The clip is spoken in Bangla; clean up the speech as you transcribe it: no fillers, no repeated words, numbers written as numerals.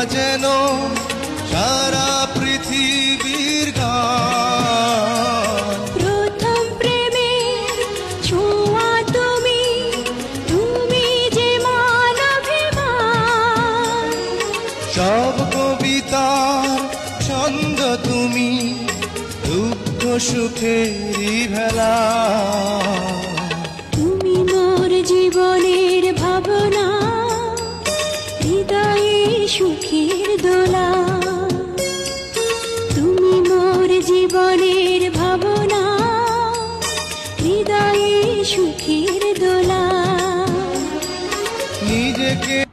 যেন সারা পৃথিবীর গান। প্রথম প্রেমের ছোঁয়া তুমি, তুমি যে মানবিমান। সব কবিতার ছন্দ তুমি, দুঃখ সুখেরই ভেলা। তুমি মোর জীবনের ভাবনা, হৃদয়ে সুখের দোলা। তুমি মোর জীবনের ভাবনা, হৃদয়ে সুখের দোলা। নিজেকে